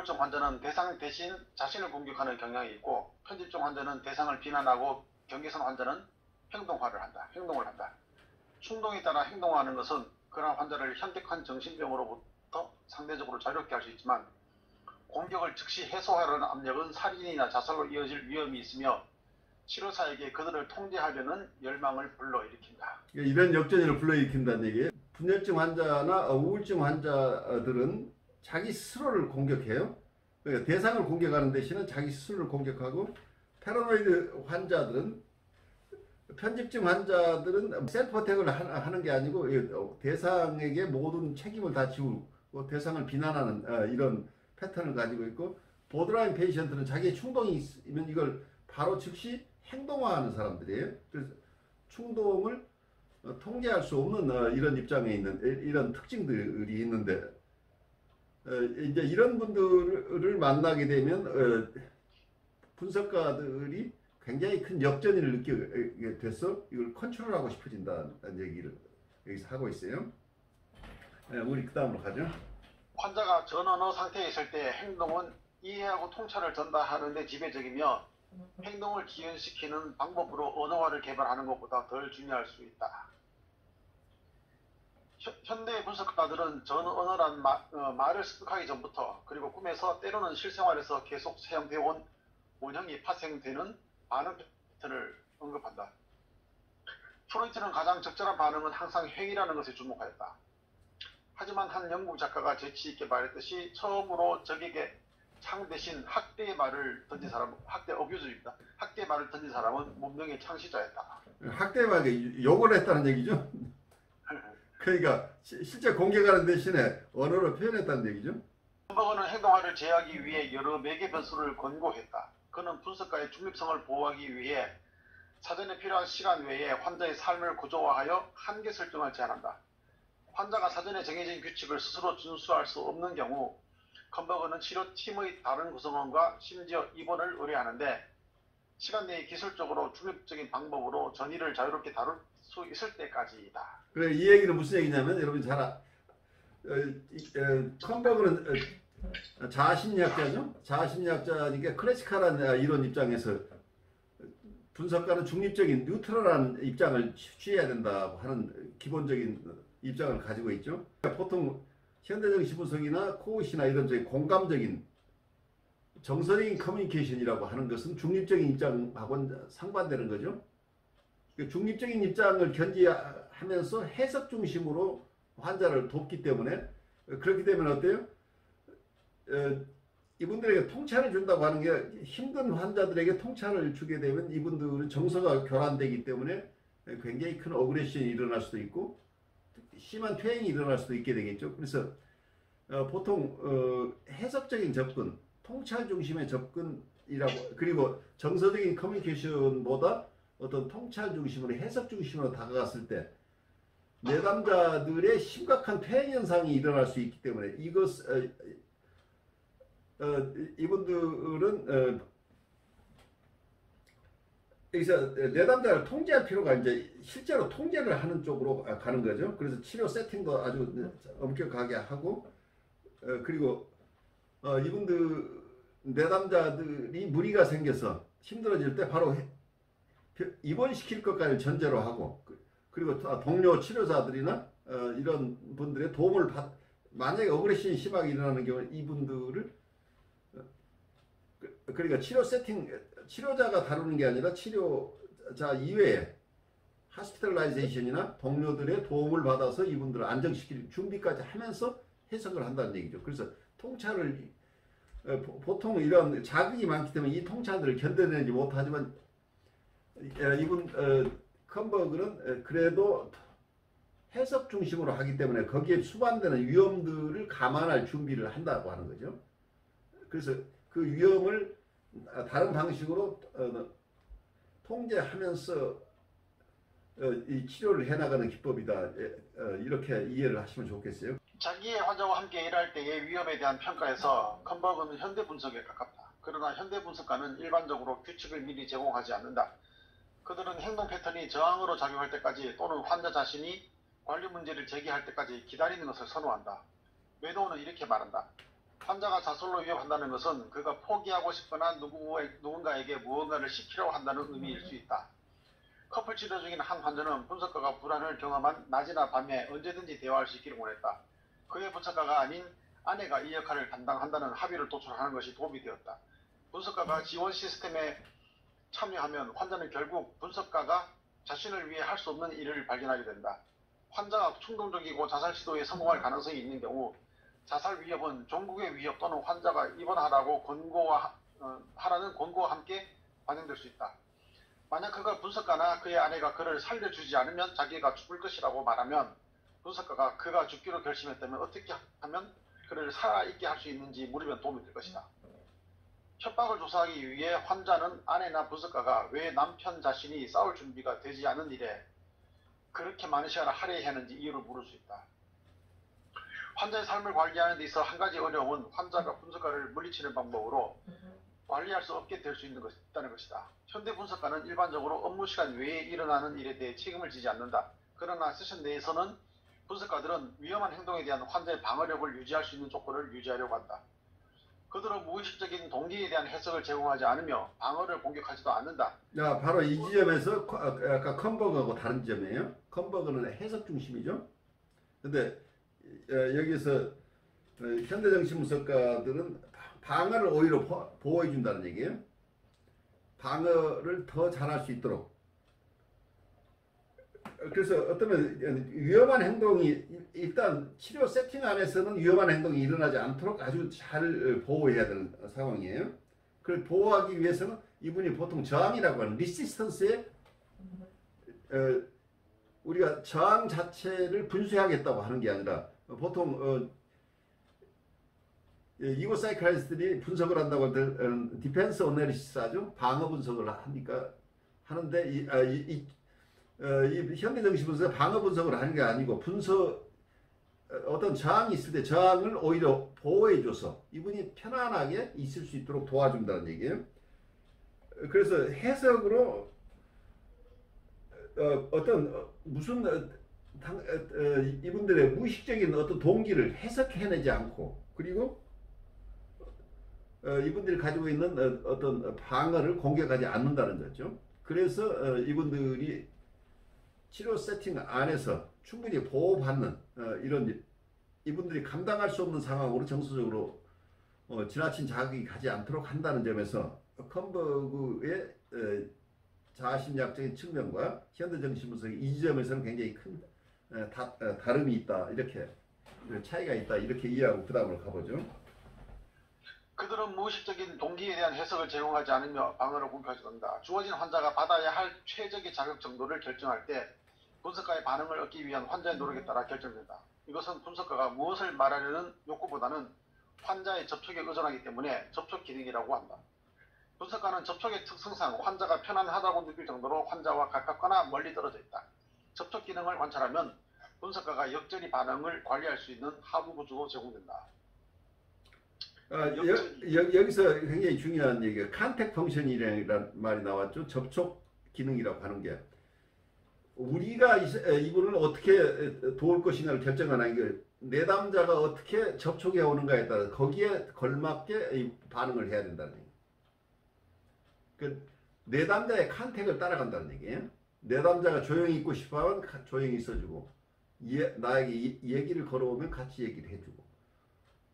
우울증 환자는 대상 대신 자신을 공격하는 경향이 있고, 편집증 환자는 대상을 비난하고, 경계선 환자는 행동을 한다. 충동에 따라 행동하는 것은 그러한 환자를 현격한 정신병으로부터 상대적으로 자유롭게 할 수 있지만, 공격을 즉시 해소하려는 압력은 살인이나 자살로 이어질 위험이 있으며 치료사에게 그들을 통제하려는 열망을 불러일으킨다. 이런 역전을 불러일으킨다는 얘기예요. 분열증 환자나 우울증 환자들은 자기 스스로를 공격해요. 그러니까 대상을 공격하는 대신에 자기 스스로를 공격하고, 패러노이드 환자들은, 편집증 환자들은 셀프어택을 하는 게 아니고 대상에게 모든 책임을 다 지우고 대상을 비난하는 이런 패턴을 가지고 있고, 보드라인 페이션트는 자기의 충동이 있으면 이걸 바로 즉시 행동화하는 사람들이에요. 그래서 충동을 통제할 수 없는 이런 입장에 있는 이런 특징들이 있는데, 이제 이런 분들을 만나게 되면 분석가들이 굉장히 큰 역전을 느끼게 돼서 이걸 컨트롤하고 싶어진다는 얘기를 여기서 하고 있어요. 우리 그 다음으로 가죠. 환자가 전언어 상태에 있을 때 행동은 이해하고 통찰을 전달하는 데 지배적이며, 행동을 기현시키는 방법으로 언어화를 개발하는 것보다 덜 중요할 수 있다. 현대 분석가들은 전언어란 말을 습득하기 전부터, 그리고 꿈에서 때로는 실생활에서 계속 사용되어 온 원형이 파생되는 반응 패턴을 언급한다. 프로이트는 가장 적절한 반응은 항상 행위라는 것에 주목하였다. 하지만 한 영국 작가가 재치있게 말했듯이, 처음으로 적에게 창 대신 학대의 말을 던진 사람은 문명의 창시자였다. 학대의 말에 욕을 했다는 얘기죠. 그러니까 실제 공격하는 대신에 언어로 표현했다는 얘기죠. 컴버거는 행동화를 제어하기 위해 여러 매개 변수를 권고했다. 그는 분석가의 중립성을 보호하기 위해 사전에 필요한 시간 외에 환자의 삶을 구조화하여 한계 설정을 제한한다. 환자가 사전에 정해진 규칙을 스스로 준수할 수 없는 경우, 컴버거는 치료팀의 다른 구성원과 심지어 입원을 의뢰하는데, 시간 내에 기술적으로 중립적인 방법으로 전이를 자유롭게 다룰 수 있을 때까지이다. 그래, 이 얘기는 무슨 얘기냐면, 여러분 컴버거는 자아심리학자죠. 자아심리학자니까 클래시컬한 이론 입장에서 분석가는 중립적인 뉴트럴한 입장을 취해야 된다고 하는 기본적인 입장을 가지고 있죠. 보통 현대적 시분석이나 코우시나 이런 공감적인 정서적인 커뮤니케이션이라고 하는 것은 중립적인 입장하고는 상반되는 거죠. 중립적인 입장을 견지하면서 해석 중심으로 환자를 돕기 때문에, 그렇기 때문에 어때요? 이분들에게 통찰을 준다고 하는 게, 힘든 환자들에게 통찰을 주게 되면 이분들은 정서가 교란되기 때문에 굉장히 큰 어그레션이 일어날 수도 있고 심한 퇴행이 일어날 수도 있게 되겠죠. 그래서 보통 해석적인 접근, 통찰 중심의 접근이라고, 그리고 정서적인 커뮤니케이션보다 어떤 통찰 중심으로 해석 중심으로 다가갔을 때 내담자들의 심각한 퇴행 현상이 일어날 수 있기 때문에, 이분들은 여기서 내담자를 통제할 필요가, 이제 실제로 통제를 하는 쪽으로 가는 거죠. 그래서 치료 세팅도 아주 엄격하게 하고, 그리고 이분들 내담자들이 무리가 생겨서 힘들어질 때 바로 입원시킬 것까지 전제로 하고, 그리고 동료 치료자들이나 이런 분들의 도움을 만약에 어그레션이 심하게 일어나는 경우는 이분들을, 그러니까 치료 세팅, 치료자가 다루는 게 아니라 치료자 이외에 하스피탈라이제이션이나 동료들의 도움을 받아서 이분들을 안정시킬 준비까지 하면서 해석을 한다는 얘기죠. 그래서 통찰을, 보통 이런 자극이 많기 때문에 이 통찰들을 견뎌내지 못하지만, 이분 컴버그는 그래도 해석 중심으로 하기 때문에 거기에 수반되는 위험들을 감안할 준비를 한다고 하는 거죠. 그래서 그 위험을 다른 방식으로 통제하면서 이 치료를 해나가는 기법이다. 이렇게 이해를 하시면 좋겠어요. 자기의 환자와 함께 일할 때의 위험에 대한 평가에서 컴버그는 현대 분석에 가깝다. 그러나 현대 분석가는 일반적으로 규칙을 미리 제공하지 않는다. 그들은 행동 패턴이 저항으로 작용할 때까지, 또는 환자 자신이 관리 문제를 제기할 때까지 기다리는 것을 선호한다. 메도우는 이렇게 말한다. 환자가 자살로 위협한다는 것은 그가 포기하고 싶거나 누군가에게 무언가를 시키려고 한다는 의미일 수 있다. 커플 치료 중인 한 환자는 분석가가 불안을 경험한 낮이나 밤에 언제든지 대화할 수 있기를 원했다. 그의 분석가가 아닌 아내가 이 역할을 담당한다는 합의를 도출하는 것이 도움이 되었다. 분석가가 지원 시스템에 참여하면 환자는 결국 분석가가 자신을 위해 할 수 없는 일을 발견하게 된다. 환자가 충동적이고 자살 시도에 성공할 가능성이 있는 경우 자살 위협은 종국의 위협 또는 환자가 입원하라고 하라는 권고와 함께 반영될 수 있다. 만약 그가 분석가나 그의 아내가 그를 살려주지 않으면 자기가 죽을 것이라고 말하면 분석가가 그가 죽기로 결심했다면 어떻게 하면 그를 살아있게 할 수 있는지 물으면 도움이 될 것이다. 협박을 조사하기 위해 환자는 아내나 분석가가 왜 남편 자신이 싸울 준비가 되지 않은 일에 그렇게 많은 시간을 할애해야 하는지 이유를 물을 수 있다. 환자의 삶을 관리하는 데 있어 한 가지 어려움은 환자가 분석가를 물리치는 방법으로 관리할 수 없게 될 수 있다는 것이다. 현대 분석가는 일반적으로 업무 시간 외에 일어나는 일에 대해 책임을 지지 않는다. 그러나 세션 내에서는 분석가들은 위험한 행동에 대한 환자의 방어력을 유지할 수 있는 조건을 유지하려고 한다. 그들은 무의식적인 동기에 대한 해석을 제공하지 않으며 방어를 공격하지도 않는다. 자, 바로 이 지점에서 아까 컨버거하고 다른 점이에요. 컨버거는 해석 중심이죠. 근데 여기서 현대정신분석가들은 방어를 오히려 보호해 준다는 얘기예요. 방어를 더 잘할 수 있도록. 그래서 어쩌면 위험한 행동이 일단 치료 세팅 안에서는 위험한 행동이 일어나지 않도록 아주 잘 보호해야 되는 상황이에요. 그걸 보호하기 위해서는 이분이 보통 저항이라고 하는 리시스턴스에 우리가 저항 자체를 분수하겠다고 하는 게 아니라 보통 이고 사이클리스트들이 분석을 한다고 할 디펜스 어널리시스 하죠. 방어 분석을 하는데 이 현대정신분석은 방어 분석을 하는 게 아니고 어떤 저항이 있을 때 저항을 오히려 보호해줘서 이분이 편안하게 있을 수 있도록 도와준다는 얘기예요. 그래서 해석으로 이분들의 무의식적인 어떤 동기를 해석해내지 않고 그리고 이분들이 가지고 있는 어떤 방어를 공격하지 않는다는 거죠. 그래서 이분들이 치료 세팅 안에서 충분히 보호받는 이런 이분들이 감당할 수 없는 상황으로 정서적으로 지나친 자극이 가지 않도록 한다는 점에서 컨버그의 자아심리학적인 측면과 현대정신분석의 이 지점에서는 굉장히 큰 다름이 있다, 이렇게 차이가 있다, 이렇게 이해하고 그 다음으로 가보죠. 그들은 무의식적인 동기에 대한 해석을 제공하지 않으며 방어를 공격하지 않는다. 주어진 환자가 받아야 할 최적의 자극 정도를 결정할 때 분석가의 반응을 얻기 위한 환자의 노력에 따라 결정된다. 이것은 분석가가 무엇을 말하려는 욕구보다는 환자의 접촉에 의존하기 때문에 접촉 기능이라고 한다. 분석가는 접촉의 특성상 환자가 편안하다고 느낄 정도로 환자와 가깝거나 멀리 떨어져 있다. 접촉 기능을 관찰하면 분석가가 역전이 반응을 관리할 수 있는 하부 구조도 제공된다. 여기서 굉장히 중요한 얘기가 컨택 펑션이라는 말이 나왔죠. 접촉 기능이라고 하는 게 우리가 이분을 어떻게 도울 것이냐를 결정하는 게 내담자가 어떻게 접촉해 오는가에 따라 거기에 걸맞게 반응을 해야 된다는 얘기예요. 그 내담자의 컨택을 따라간다는 얘기예요. 내담자가 조용히 있고 싶어하면 조용히 있어주고 나에게 얘기를 걸어오면 같이 얘기를 해주고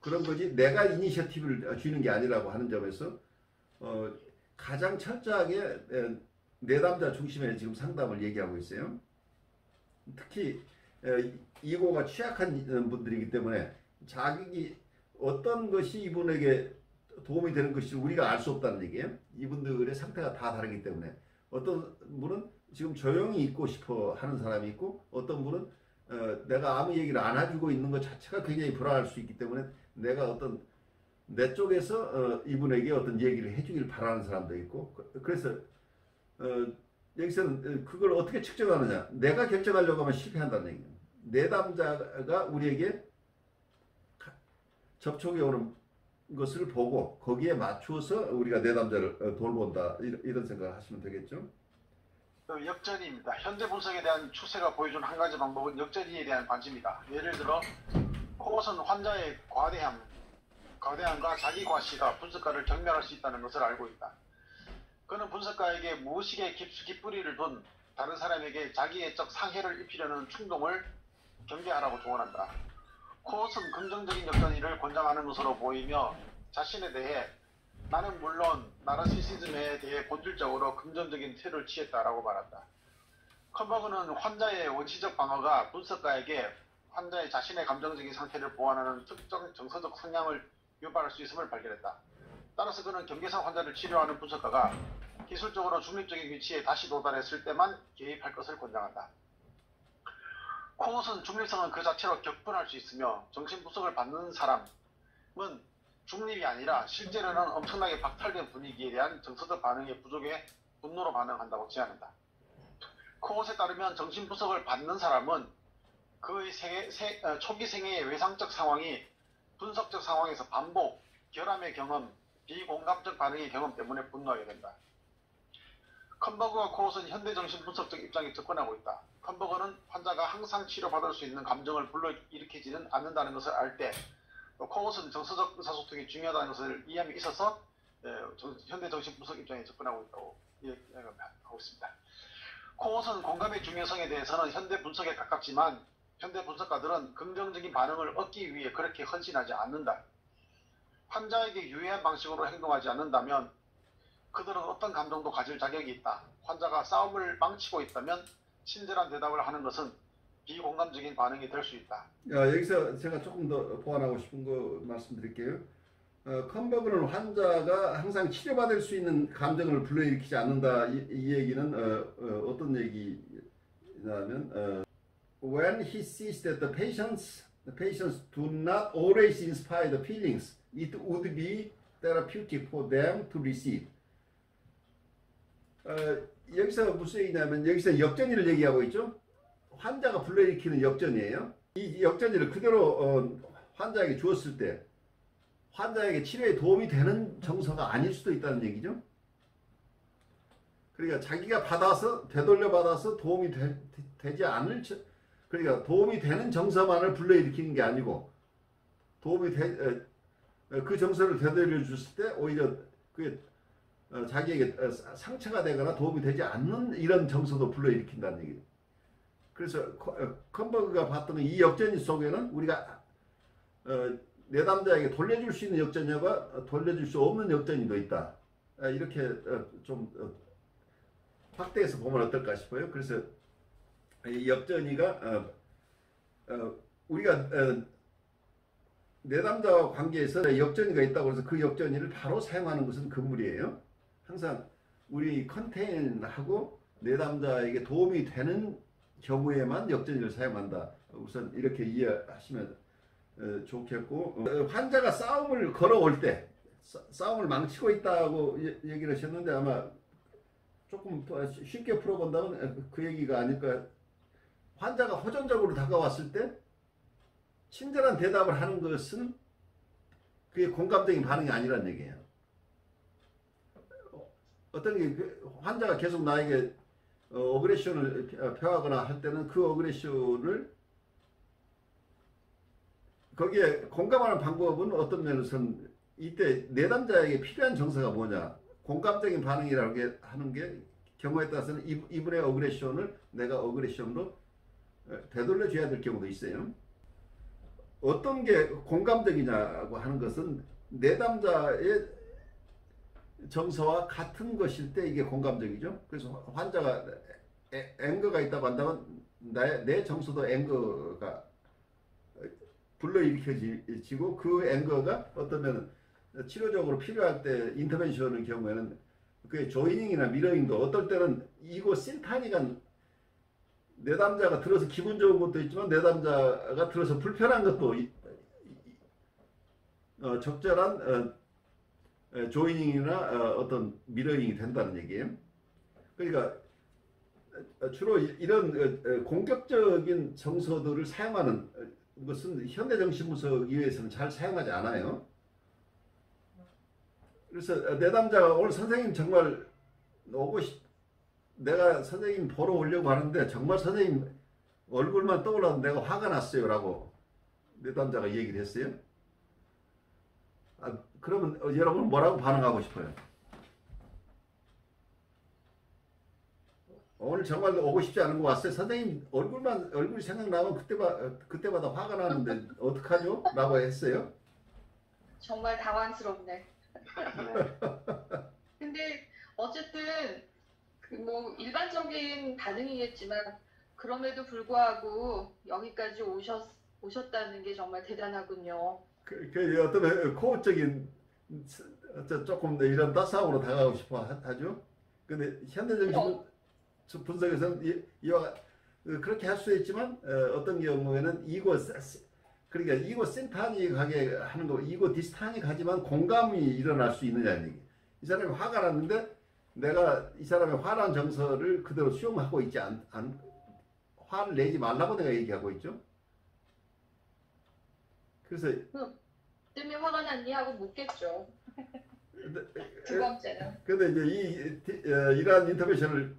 그런 거지 내가 이니셔티브를 쥐는 게 아니라고 하는 점에서 가장 철저하게 내담자 중심의 지금 상담을 얘기하고 있어요. 특히 이고가 취약한 분들이기 때문에 자극이 어떤 것이 이분에게 도움이 되는 것이 우리가 알 수 없다는 얘기예요. 이분들의 상태가 다 다르기 때문에 어떤 분은 지금 조용히 있고 싶어 하는 사람이 있고 어떤 분은 내가 아무 얘기를 안 해주고 있는 것 자체가 굉장히 불안할 수 있기 때문에 내가 내 쪽에서 이분에게 어떤 얘기를 해주길 바라는 사람도 있고 그래서 여기서는 그걸 어떻게 측정하느냐 내가 결정하려고 하면 실패한다는 얘기예요. 내담자가 우리에게 접촉해 오는 것을 보고 거기에 맞추어서 우리가 내담자를 돌본다 이런 생각을 하시면 되겠죠. 역전입니다. 현대 분석에 대한 추세가 보여준 한 가지 방법은 역전이에 대한 관심이다. 예를 들어 그것은 환자의 과대함, 거대함과 자기 과시가 분석가를 경멸할 수 있다는 것을 알고 있다. 그는 분석가에게 무의식에 깊숙이 뿌리를 둔 다른 사람에게 자기애적 상해를 입히려는 충동을 경계하라고 조언한다. 코엇은 긍정적인 역전이를 권장하는 것으로 보이며 자신에 대해 나는 물론 나르시시즘에 대해 본질적으로 긍정적인 태도를 취했다라고 말한다. 컴버그는 환자의 원시적 방어가 분석가에게 환자의 자신의 감정적인 상태를 보완하는 특정 정서적 성향을 유발할 수 있음을 발견했다. 따라서 그는 경계성 환자를 치료하는 분석가가 기술적으로 중립적인 위치에 다시 도달했을 때만 개입할 것을 권장한다. 코엇은 중립성은 그 자체로 격분할 수 있으며 정신분석을 받는 사람은 중립이 아니라 실제로는 엄청나게 박탈된 분위기에 대한 정서적 반응의 부족에 분노로 반응한다고 제안한다. 코엇에 따르면 정신분석을 받는 사람은 그의 초기 생애의 외상적 상황이 분석적 상황에서 반복, 결함의 경험, 비공감적 반응의 경험 때문에 분노하게 된다. 컴버그와 코엇은 현대 정신분석적 입장에 접근하고 있다. 컴버그는 환자가 항상 치료받을 수 있는 감정을 불러일으키지는 않는다는 것을 알 때, 코엇은 정서적 의사소통이 중요하다는 것을 이해함에 있어서 현대 정신분석 입장에 접근하고 있다고 이야기하고 있습니다. 코엇은 공감의 중요성에 대해서는 현대 분석에 가깝지만 현대 분석가들은 긍정적인 반응을 얻기 위해 그렇게 헌신하지 않는다. 환자에게 유해한 방식으로 행동하지 않는다면 그들은 어떤 감정도 가질 자격이 있다. 환자가 싸움을 망치고 있다면 친절한 대답을 하는 것은 비공감적인 반응이 될 수 있다. 여기서 제가 조금 더 보완하고 싶은 거 말씀드릴게요. 컴버그는 환자가 항상 치료받을 수 있는 감정을 불러일으키지 않는다. 이 얘기는 어떤 얘기냐면 when he sees that the patients do not always inspire the feelings it would be therapeutic for them to receive. 여기서 무슨 얘기냐면 여기서 역전이를 얘기하고 있죠. 환자가 불러일으키는 역전이에요. 이 역전이를 그대로 환자에게 주었을 때 환자에게 치료에 도움이 되는 정서가 아닐 수도 있다는 얘기죠. 그러니까 자기가 받아서 되돌려 받아서 도움이 되지 않을 그러니까 도움이 되는 정서만을 불러일으키는 게 아니고 그 정서를 되돌려 줬을 때 오히려 그게 자기에게 상처가 되거나 도움이 되지 않는 이런 정서도 불러일으킨다는 얘기죠. 그래서 컴버그가 봤던 이 역전 속에는 우리가 내담자에게 돌려줄 수 있는 역전과 돌려줄 수 없는 역전이 있다. 이렇게 좀 확대해서 보면 어떨까 싶어요. 그래서 이 역전이가 우리가 내담자와 관계에서 역전이가 있다고 해서 그 역전이를 바로 사용하는 것은 금물이에요. 항상 우리 컨테인하고 내담자에게 도움이 되는 경우에만 역전이를 사용한다. 우선 이렇게 이해하시면 좋겠고, 환자가 싸움을 걸어올 때 싸움을 망치고 있다고 얘기를 하셨는데 아마 조금 쉽게 풀어본다면 그 얘기가 아닐까. 환자가 호전적으로 다가왔을 때 친절한 대답을 하는 것은 그게 공감적인 반응이 아니란 얘기예요. 어떤 게 환자가 계속 나에게 어그레션을 표하거나 할 때는 그 어그레션을 거기에 공감하는 방법은 어떤 면에서는 이때 내담자에게 필요한 정서가 뭐냐, 공감적인 반응이라고 하는 게 경우에 따라서는 이분의 어그레션을 내가 어그레션으로 되돌려 줘야 될 경우도 있어요. 어떤 게 공감적이냐고 하는 것은 내담자의 정서와 같은 것일 때 이게 공감적이죠. 그래서 환자가 앵거가 있다고 한다면 내 정서도 앵거가 불러일으켜지고 그 앵거가 어떠면 치료적으로 필요할 때 인터벤션의 경우에는 그게 조이닝이나 미러잉도 어떨 때는 이거 심파니가 내담자가 들어서 기분 좋은 것도 있지만 내담자가 들어서 불편한 것도 적절한 조이닝이나 어떤 미러잉이 된다는 얘기예요. 그러니까 주로 이런 공격적인 정서들을 사용하는 것은 현대정신분석 이외에서는 잘 사용하지 않아요. 그래서 내담자가 오늘 선생님 정말 내가 선생님 보러 오려고 하는데 정말 선생님 얼굴만 떠올라도 내가 화가 났어요 라고 내담자가 얘기를 했어요. 그러면 여러분은 뭐라고 반응하고 싶어요? 오늘 정말 오고 싶지 않은 거 왔어요. 선생님 얼굴이 생각나면 그때마다 화가 나는데 어떡하죠? 라고 했어요. 정말 당황스럽네. 네. 근데 어쨌든 그 뭐 일반적인 반응이겠지만 그럼에도 불구하고 여기까지 오셨다는 게 정말 대단하군요. 어떤 코어적인 조금 더 이런 따스함으로 다가가고 싶어 하죠. 근데 현대적인 분석에서는 이와 그렇게 할 수 있지만 어떤 경우에는 그러니까 이고 센타닉하게 하는 거, 이고 디스타닉하지만 공감이 일어날 수 있느냐는 얘기. 이 사람이 화가 났는데 내가 이 사람의 화난 정서를 그대로 수용하고 있지 화를 내지 말라고 내가 얘기하고 있죠. 그래서 때문에 화가 났니 하고 묻겠죠. 두 번째는. 근데 이제 이러한 인터뷰션을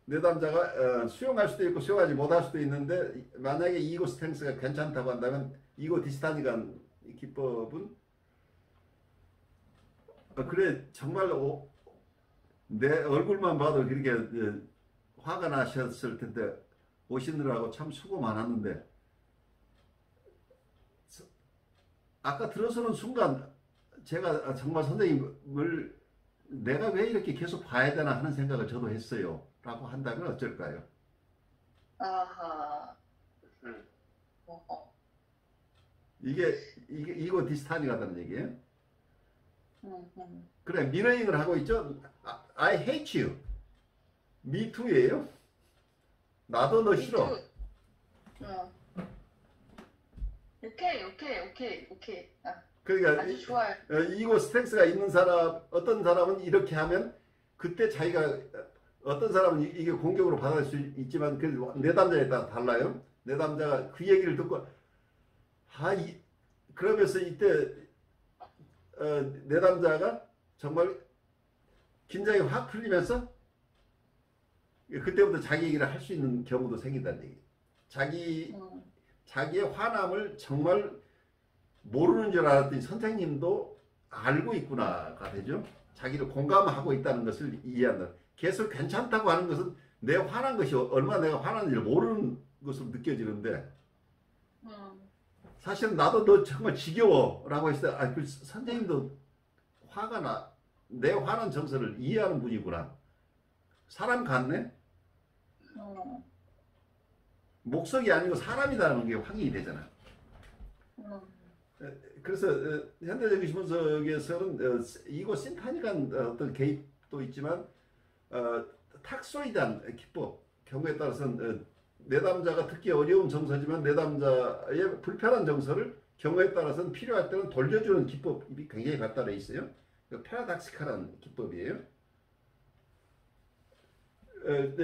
내담자가 수용할 수도 있고 수용하지 못할 수도 있는데 만약에 이고 스탠스가 괜찮다고 한다면 이고 디스타닉한 기법은 그래 정말 내 얼굴만 봐도 그렇게 화가 나셨을 텐데 오시느라고 참 수고 많았는데 아까 들어서는 순간 제가 정말 선생님을 내가 왜 이렇게 계속 봐야 되나 하는 생각을 저도 했어요. 라고 한다면 어쩔까요? 아하. 이거 디스타닉하다는 얘기예요. 음. 그래, 미러잉을 하고 있죠. I hate you. Me too예요. 나도 너 싫어. 오케이. 그러니까 아주 좋아요. 이거 스트렝스가 있는 사람, 어떤 사람은 이렇게 하면 그때 자기가 어떤 사람은 이게 공격으로 받아들일 수 있지만 그 내담자에 따라 달라요. 내담자가 그 얘기를 듣고 그러면서 이때 내담자가 정말 긴장이 확 풀리면서 그때부터 자기 얘기를 할 수 있는 경우도 생긴다는 얘기. 자기의 화남을 정말 모르는 줄 알았더니 선생님도 알고 있구나가 되죠. 자기를 공감하고 있다는 것을 이해한다. 계속 괜찮다고 하는 것은 내 화난 것이 얼마나 내가 화났는지를 모르는 것으로 느껴지는데 사실은 나도 너 정말 지겨워 라고 했을 때 그 선생님도 화가 나. 내 화난 정서를 이해하는 분이구나. 사람 같네? 목석이 아니고 사람이라는 게 확인이 되잖아. 그래서 현대적인 분석에서는 이거 심파닉한 어떤 개입도 있지만 탁소이드한 기법 경우에 따라서는 내담자가 듣기 어려운 정서지만 내담자의 불편한 정서를 경우에 따라서는 필요할 때는 돌려주는 기법이 굉장히 발달해 있어요. 패러닥시칼한 기법이에요.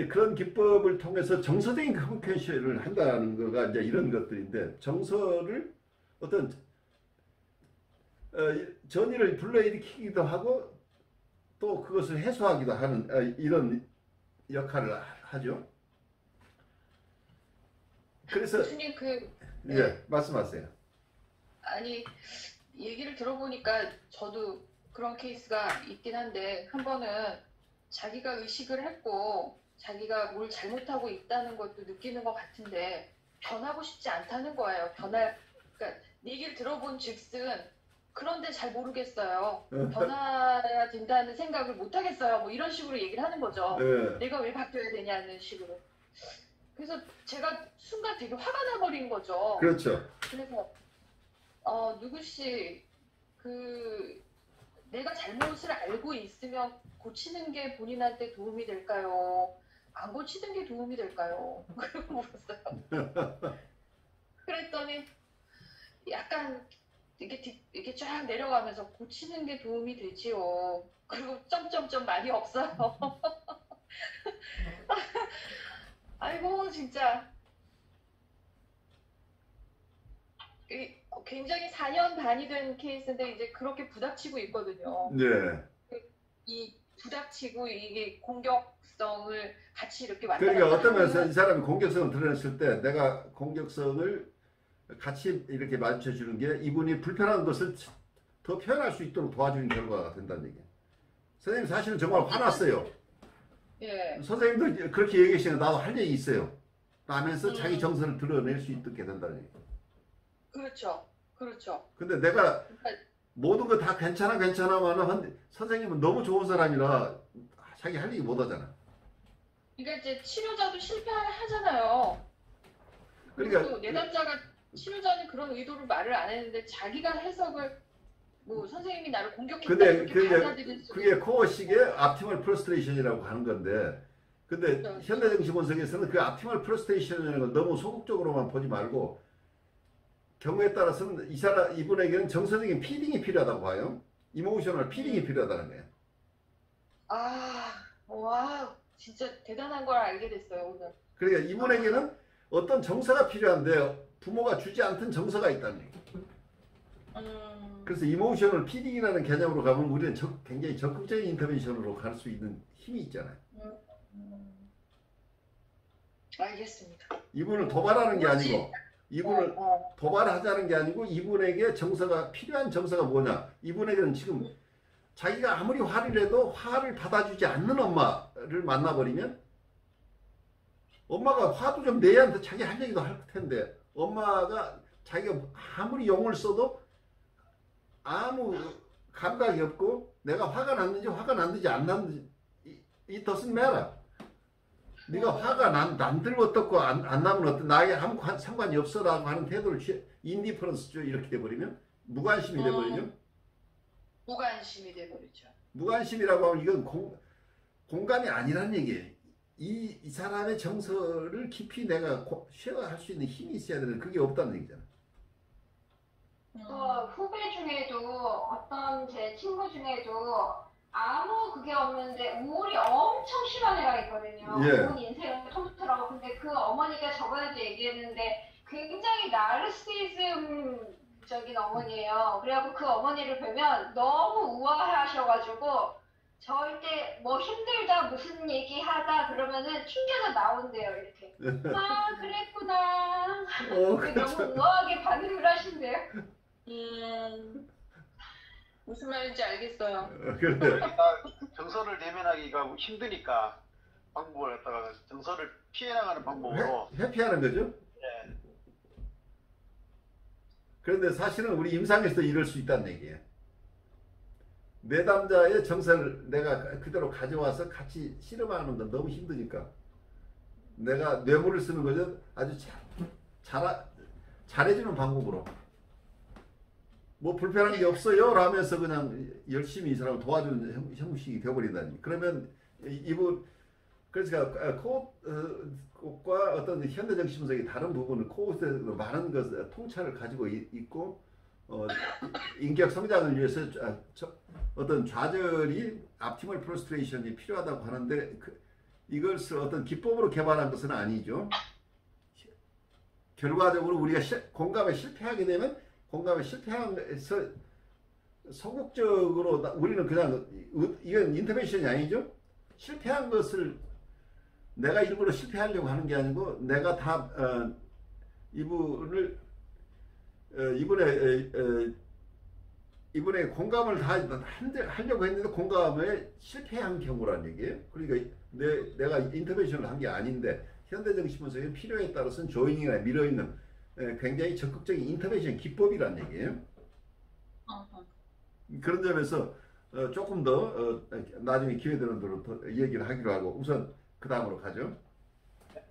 그런 기법을 통해서 정서적인 커뮤니케이션을 한다는 거가 이제 이런 것들인데 정서를 어떤 전의를 불러일으키기도 하고 또 그것을 해소하기도 하는 이런 역할을 하죠. 그래서 교수님 예, 말씀하세요. 아니 얘기를 들어보니까 저도 그런 케이스가 있긴 한데 한 번은 자기가 의식을 했고 자기가 뭘 잘못하고 있다는 것도 느끼는 것 같은데 변하고 싶지 않다는 거예요. 그러니까 얘기를 들어본 즉슨 그런데 잘 모르겠어요. 변화해야 된다는 생각을 못 하겠어요. 뭐 이런 식으로 얘기를 하는 거죠. 내가 왜 바뀌어야 되냐는 식으로. 그래서 제가 순간 되게 화가 나버린 거죠. 그렇죠. 그래서 누구씨 내가 잘못을 알고 있으면 고치는 게 본인한테 도움이 될까요? 안 고치는 게 도움이 될까요? 그러고 물었어요. 그랬더니 약간 이게 쫙 내려가면서 고치는 게 도움이 되지요. 그리고 점점점 많이 없어요. 아이고 진짜 굉장히 4년 반이 된 케이스인데 이제 그렇게 부닥치고 있거든요. 네. 이 부닥치고 이게 공격성을 같이 이렇게 그러니까 어떤 면에서 이 사람이 공격성을 드러냈을 때 내가 공격성을 같이 이렇게 마주쳐 주는 게 이분이 불편한 것을 더 표현할 수 있도록 도와주는 결과가 된다는 얘기예요. 선생님 사실은 정말 화났어요. 예. 선생님도 그렇게 얘기하시면 나도 할 얘기 있어요. 하면서 자기 정서를 드러낼 수 있게 된다는 얘기예요. 그렇죠. 그렇죠. 근데 내가 그러니까 모든 거 다 괜찮아만은 선생님은 너무 좋은 사람이라 자기 할 얘기 못 하잖아. 그러니까 이제 치료자도 실패하잖아요. 그리고 그러니까 또 내담자가 치료자는 그런 의도로 말을 안 했는데 자기가 해석을 뭐 선생님이 나를 공격했다 근데 이렇게 받아들일 수 그게 코어식의 앞티멀 프러스트레이션이라고 하는 건데, 근데 그렇죠. 현대정신분석에서는 그 앞티멀 프러스트레이션이라는 걸 너무 소극적으로만 보지 말고 경우에 따라서는 이분에게는 정서적인 피딩이 필요하다고 봐요. 이모셔널 피딩이 필요하다는 거예요. 아, 와, 진짜 대단한 걸 알게 됐어요 오늘. 그러니까 이분에게는 어떤 정서가 필요한데 부모가 주지 않던 정서가 있다는 얘기예요. 그래서 이모셔널 피딩이라는 개념으로 가면 우리는 굉장히 적극적인 인터벤션으로 갈 수 있는 힘이 있잖아요. 알겠습니다. 이분을 도발하는 게 뭐지? 아니고, 이분을 도발하자는 게 아니고, 이분에게 필요한 정서가 뭐냐. 이분에게는 지금 자기가 아무리 화를 내도 화를 받아주지 않는 엄마를 만나버리면, 엄마가 화도 좀 내야 자기 할 얘기도 할 텐데, 엄마가 자기가 아무리 용을 써도 아무 감각이 없고, 내가 화가 났는지 화가 났는지 안 났는지 it doesn't matter. 네가 화가 남들 어떻고 안 나면 어떤, 나에게 아무 상관이 없어라고 하는 태도를 인디퍼런스죠. 이렇게 돼버리면 무관심이 돼버리죠. 무관심이 돼버리죠. 무관심이라고 하면 이건 공감이 아니란 얘기예요. 이 사람의 정서를 깊이 내가 쉐어할 수 있는 힘이 있어야 되는, 그게 없다는 얘기잖아. 후배 중에도 어떤 제 친구 중에도 아무 그게 없는데 우울이 엄청 심한 애가 있거든요. 예. 온 인생을 통틀어. 근데 그 어머니가 저번에도 얘기했는데 굉장히 나르시시즘적인 어머니예요. 그래갖고 그 어머니를 뵈면 너무 우아하셔가지고 절대 뭐 힘들다 무슨 얘기하다 그러면은 튕겨서 나온대요. 이렇게. 아 그랬구나. 너무 우아하게 반응을 하신대요. 무슨 말인지 알겠어요. 그래. 정서를 대면하기가 힘드니까 방법을 갖다가 정서를 피해 나가는 방법으로 회피하는 거죠. 예, 그런데 사실은 우리 임상에서도 이럴 수 있다는 얘기예요. 내담자의 정서를 내가 그대로 가져와서 같이 실험하는 건 너무 힘드니까 내가 뇌물을 쓰는 거죠. 아주 잘해주는 방법으로. 뭐 불편한 게 없어요 라면서 그냥 열심히 이 사람을 도와주는 형식이 되어버린다니. 그러면 그러니까 코웃과 어떤 현대정신분석의 다른 부분은 코웃에 많은 통찰을 가지고 있고, 인격 성장을 위해서 어떤 좌절이 앞티멀 프로스트레이션이 필요하다고 하는데, 이것을 어떤 기법으로 개발한 것은 아니죠. 결과적으로 우리가 공감에 실패하게 되면 공감에 실패해서 소극적으로 우리는 그냥 이건 인터벤션이 아니죠. 실패한 것을 내가 일부러 실패하려고 하는 게 아니고 내가 다 이분의 공감을 다 하려고 했는데 공감에 실패한 경우란 얘기예요. 그러니까 내가 인터벤션을 한 게 아닌데 현대정신분석의 필요에 따라서는 조잉이나 미러잉은 굉장히 적극적인 인터벤션 기법이란 얘기예요. 그런 점에서 조금 더 나중에 기회 되는 대로 더 얘기를 하기로 하고 우선 그 다음으로 가죠.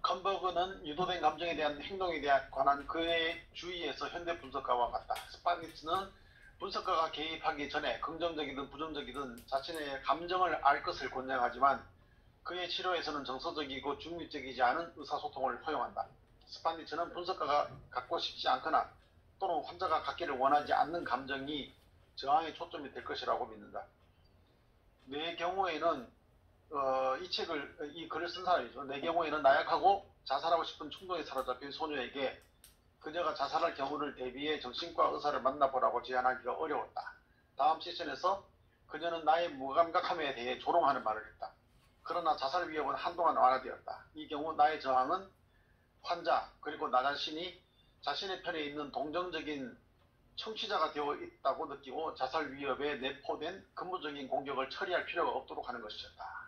컨버그는 유도된 감정에 대한 행동에 관한 그의 주의에서 현대 분석가와 같다. 스파니츠는 분석가가 개입하기 전에 긍정적이든 부정적이든 자신의 감정을 알 것을 권장하지만 그의 치료에서는 정서적이고 중립적이지 않은 의사소통을 허용한다. 스파니츠는 분석가가 갖고 싶지 않거나 또는 환자가 갖기를 원하지 않는 감정이 저항의 초점이 될 것이라고 믿는다. 내 경우에는 이 글을 쓴 사람이죠. 내 경우에는 나약하고 자살하고 싶은 충동에 사로잡힌 소녀에게 그녀가 자살할 경우를 대비해 정신과 의사를 만나보라고 제안하기가 어려웠다. 다음 세션에서 그녀는 나의 무감각함에 대해 조롱하는 말을 했다. 그러나 자살 위협은 한동안 완화되었다. 이 경우 나의 저항은 환자 그리고 나 자신이 자신의 편에 있는 동정적인 청취자가 되어 있다고 느끼고 자살 위협에 내포된 근본적인 공격을 처리할 필요가 없도록 하는 것이었다.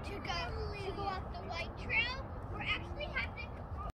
To go off the white trail. We're actually have to